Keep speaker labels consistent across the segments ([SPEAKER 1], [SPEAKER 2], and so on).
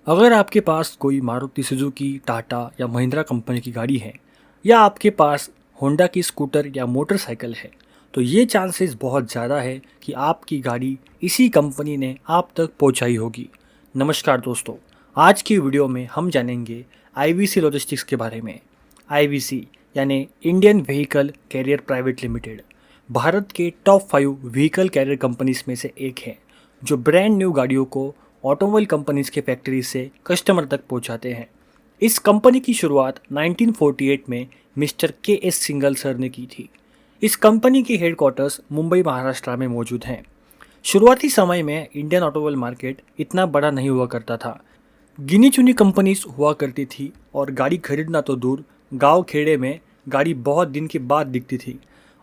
[SPEAKER 1] अगर आपके पास कोई मारुति सुजुकी, टाटा या महिंद्रा कंपनी की गाड़ी है या आपके पास होंडा की स्कूटर या मोटरसाइकिल है, तो ये चांसेस बहुत ज़्यादा है कि आपकी गाड़ी इसी कंपनी ने आप तक पहुंचाई होगी। नमस्कार दोस्तों, आज की वीडियो में हम जानेंगे आईवीसी लॉजिस्टिक्स के बारे में। आईवीसी यानी Indian vehicle carrier private limited Bharat के टॉप 5 व्हीकल कैरियर कंपनीज में से एक है, जो ब्रांड न्यू गाड़ियों को ऑटोमोबाइल कंपनीज के फैक्ट्री से कस्टमर तक पहुंचाते हैं। इस कंपनी की शुरुआत 1948 में मिस्टर के एस सिंगल सर ने की थी। इस कंपनी की हेडक्वार्टर्स मुंबई महाराष्ट्र में मौजूद हैं। शुरुआती समय में इंडियन ऑटोमोबाइल मार्केट इतना बड़ा नहीं हुआ करता था। गिनी चुनी कंपनीज हुआ करती थी और गाड़ी खरीदना तो दूर, गांव खेड़े में गाड़ी बहुत दिन के बाद दिखती थी।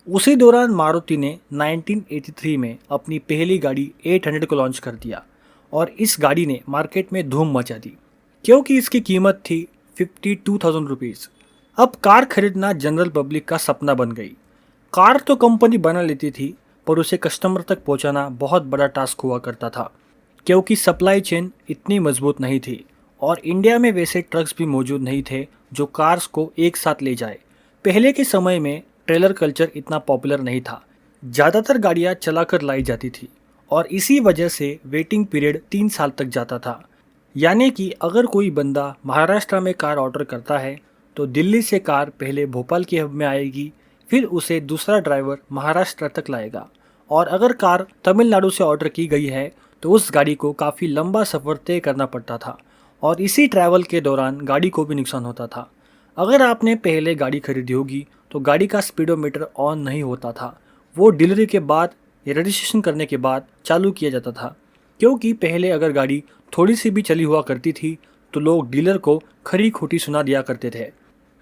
[SPEAKER 1] उसी दौरान मारुति ने 1983 में अपनी पहली गाड़ी 800 को लॉन्च कर दिया और इस गाड़ी ने मार्केट में धूम मचा दी, क्योंकि इसकी कीमत थी 52,000 रुपीज़। अब कार खरीदना जनरल पब्लिक का सपना बन गई। कार तो कंपनी बना लेती थी, पर उसे कस्टमर तक पहुंचाना बहुत बड़ा टास्क हुआ करता था, क्योंकि सप्लाई चेन इतनी मजबूत नहीं थी और इंडिया में वैसे ट्रक्स भी मौजूद नहीं थे जो कार्स को एक साथ ले जाए। पहले के समय में ट्रेलर कल्चर इतना पॉपुलर नहीं था, ज़्यादातर गाड़ियाँ चलाकर लाई जाती थी और इसी वजह से वेटिंग पीरियड 3 साल तक जाता था। यानी कि अगर कोई बंदा महाराष्ट्र में कार ऑर्डर करता है तो दिल्ली से कार पहले भोपाल के हब में आएगी, फिर उसे दूसरा ड्राइवर महाराष्ट्र तक लाएगा। और अगर कार तमिलनाडु से ऑर्डर की गई है तो उस गाड़ी को काफ़ी लंबा सफ़र तय करना पड़ता था और इसी ट्रैवल के दौरान गाड़ी को भी नुकसान होता था। अगर आपने पहले गाड़ी खरीदी होगी तो गाड़ी का स्पीडोमीटर ऑन नहीं होता था, वो डिलीवरी के बाद या रजिस्ट्रेशन करने के बाद चालू किया जाता था, क्योंकि पहले अगर गाड़ी थोड़ी सी भी चली हुआ करती थी तो लोग डीलर को खरी खोटी सुना दिया करते थे।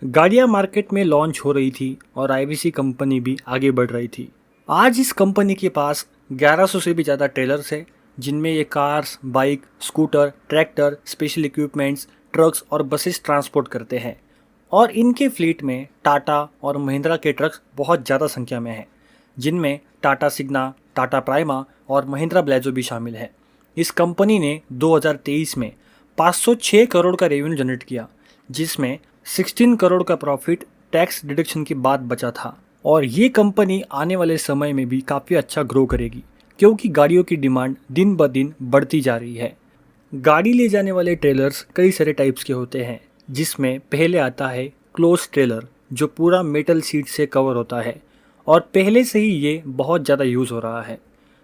[SPEAKER 1] गाड़ियाँ मार्केट में लॉन्च हो रही थी और आईवीसी कंपनी भी आगे बढ़ रही थी। आज इस कंपनी के पास 1100 से भी ज़्यादा ट्रेलर्स है, जिनमें ये cars, bike, scooter, tractor, special equipments, trucks और बसेस ट्रांसपोर्ट करते हैं। और इनके फ्लीट में टाटा और महिंद्रा के ट्रक्स बहुत ज़्यादा संख्या में हैं, जिनमें टाटा सिग्ना, टाटा प्राइमा और महिंद्रा ब्लेजो भी शामिल है। इस कंपनी ने 2023 में 506 करोड़ का रेवेन्यू जनरेट किया, जिसमें 16 करोड़ का प्रॉफिट टैक्स डिडक्शन के बाद बचा था। और ये कंपनी आने वाले समय में भी काफ़ी अच्छा ग्रो करेगी, क्योंकि गाड़ियों की डिमांड दिन ब दिन बढ़ती जा रही है। गाड़ी ले जाने वाले ट्रेलर्स कई सारे टाइप्स के होते हैं, जिसमें पहले आता है क्लोज ट्रेलर, जो पूरा मेटल सीट से कवर होता है और पहले से ही ये बहुत ज़्यादा यूज़ हो रहा है।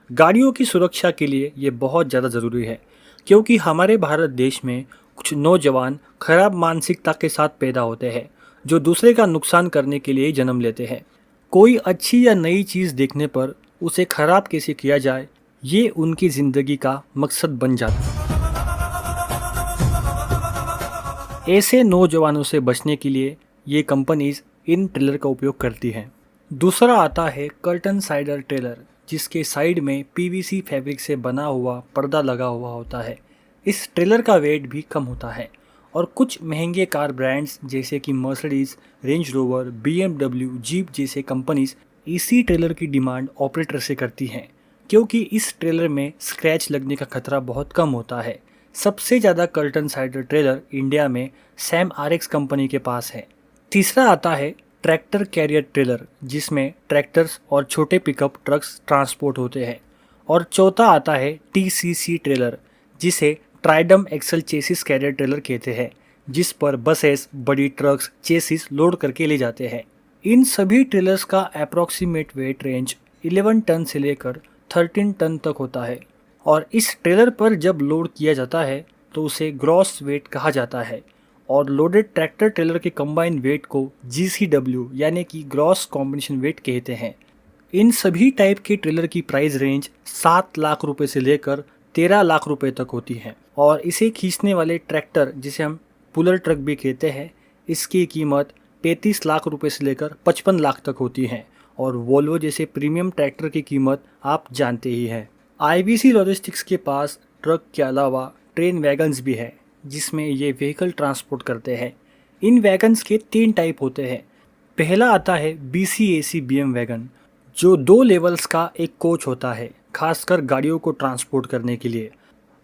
[SPEAKER 1] गाड़ियों की सुरक्षा के लिए ये बहुत ज़्यादा ज़रूरी है, क्योंकि हमारे भारत देश में कुछ नौजवान खराब मानसिकता के साथ पैदा होते हैं, जो दूसरे का नुकसान करने के लिए जन्म लेते हैं। कोई अच्छी या नई चीज़ देखने पर उसे खराब कैसे किया जाए, ये उनकी ज़िंदगी का मकसद बन जाता है। ऐसे नौजवानों से बचने के लिए ये कंपनीज इन ट्रेलर का उपयोग करती हैं। दूसरा आता है कर्टन साइडर ट्रेलर, जिसके साइड में पीवीसी फैब्रिक से बना हुआ पर्दा लगा हुआ होता है। इस ट्रेलर का वेट भी कम होता है और कुछ महंगे कार ब्रांड्स जैसे कि Mercedes, range rover, BMW, jeep जैसे कंपनीज इसी ट्रेलर की डिमांड ऑपरेटर से करती हैं, क्योंकि इस ट्रेलर में स्क्रैच लगने का खतरा बहुत कम होता है। सबसे ज़्यादा कर्टन साइडर ट्रेलर इंडिया में सैम आरएक्स कंपनी के पास है। तीसरा आता है ट्रैक्टर कैरियर ट्रेलर, जिसमें ट्रैक्टर्स और छोटे पिकअप ट्रक्स ट्रांसपोर्ट होते हैं। और चौथा आता है टीसीसी ट्रेलर, जिसे ट्राइडम एक्सल चेसिस कैरियर ट्रेलर कहते हैं, जिस पर बसेस, बड़ी ट्रक्स, चेसिस लोड करके ले जाते हैं। इन सभी ट्रेलर्स का अप्रॉक्सीमेट वेट रेंज 11 टन से लेकर 13 टन तक होता है और इस ट्रेलर पर जब लोड किया जाता है तो उसे ग्रॉस वेट कहा जाता है और लोडेड ट्रैक्टर ट्रेलर के कंबाइन वेट को जीसीडब्ल्यू यानी कि ग्रॉस कॉम्बिनेशन वेट कहते हैं। इन सभी टाइप के ट्रेलर की प्राइस रेंज 7 लाख रुपए से लेकर 13 लाख रुपए तक होती है और इसे खींचने वाले ट्रैक्टर, जिसे हम पुलर ट्रक भी कहते हैं, इसकी कीमत 35 लाख रुपए से लेकर 55 लाख तक होती है और वोल्वो जैसे प्रीमियम ट्रैक्टर की कीमत आप जानते ही हैं। आईवीसी लॉजिस्टिक्स के पास ट्रक के अलावा ट्रेन वैगन्स भी है, जिसमें ये व्हीकल ट्रांसपोर्ट करते हैं। इन वैगन्स के 3 टाइप होते हैं। पहला आता है बीसीएसी बीएम वैगन, जो 2 लेवल्स का एक कोच होता है, खासकर गाड़ियों को ट्रांसपोर्ट करने के लिए।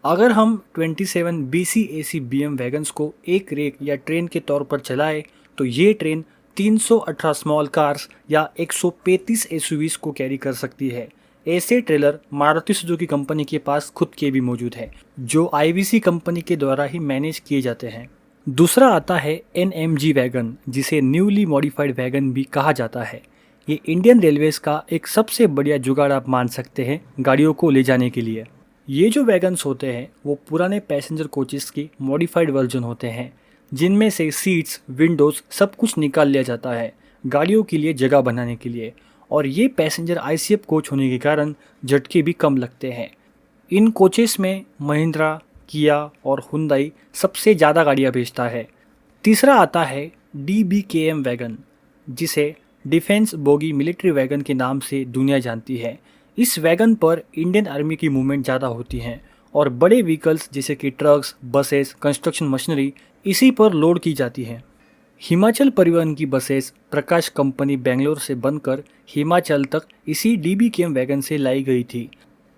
[SPEAKER 1] अगर हम 27 BC-AC BM वैगन्स को एक रेक या ट्रेन के तौर पर चलाएं तो ये ट्रेन 318 स्मॉल कार्स या 135 SUVs को कैरी कर सकती है। ऐसे ट्रेलर मारुति सुजुकी कंपनी के पास खुद के भी मौजूद है, जो IVC कंपनी के द्वारा ही मैनेज किए जाते हैं। दूसरा आता है NMG वैगन, जिसे न्यूली मॉडिफाइड वैगन भी कहा जाता है। ये इंडियन रेलवेज का एक सबसे बढ़िया जुगाड़ आप मान सकते हैं गाड़ियों को ले जाने के लिए। ये जो वैगन्स होते हैं वो पुराने पैसेंजर कोचेस की मॉडिफाइड वर्जन होते हैं, जिनमें से सीट्स, विंडोज़ सब कुछ निकाल लिया जाता है गाड़ियों के लिए जगह बनाने के लिए। और ये पैसेंजर ICF कोच होने के कारण झटके भी कम लगते हैं। इन कोचेस में महिंद्रा, किया और हुंडई सबसे ज़्यादा गाड़ियाँ भेजता है। तीसरा आता है DBKM वैगन, जिसे डिफेंस बोगी मिलिट्री वैगन के नाम से दुनिया जानती है। इस वैगन पर इंडियन आर्मी की मूवमेंट ज़्यादा होती हैं और बड़े व्हीकल्स जैसे कि ट्रक्स, बसेस, कंस्ट्रक्शन मशीनरी इसी पर लोड की जाती हैं। हिमाचल परिवहन की बसेस प्रकाश कंपनी बेंगलोर से बनकर हिमाचल तक इसी DBKM वैगन से लाई गई थी।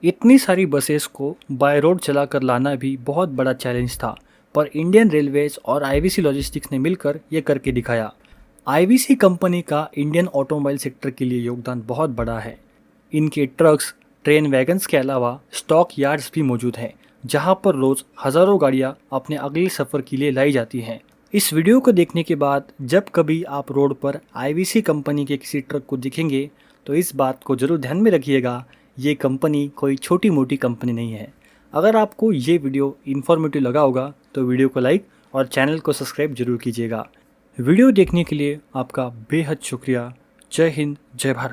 [SPEAKER 1] इतनी सारी बसेस को बाय रोड चलाकर लाना भी बहुत बड़ा चैलेंज था, पर इंडियन रेलवेज और IVC लॉजिस्टिक्स ने मिलकर ये करके दिखाया। IVC कंपनी का इंडियन ऑटोमोबाइल सेक्टर के लिए योगदान बहुत बड़ा है। इनके ट्रक्स, ट्रेन वैगन्स के अलावा स्टॉक यार्ड्स भी मौजूद हैं, जहां पर रोज़ हज़ारों गाड़ियां अपने अगले सफ़र के लिए लाई जाती हैं। इस वीडियो को देखने के बाद जब कभी आप रोड पर IVC कंपनी के किसी ट्रक को दिखेंगे तो इस बात को ज़रूर ध्यान में रखिएगा, ये कंपनी कोई छोटी मोटी कंपनी नहीं है। अगर आपको ये वीडियो इन्फॉर्मेटिव लगा होगा तो वीडियो को लाइक और चैनल को सब्सक्राइब जरूर कीजिएगा। वीडियो देखने के लिए आपका बेहद शुक्रिया। जय हिंद, जय भारत।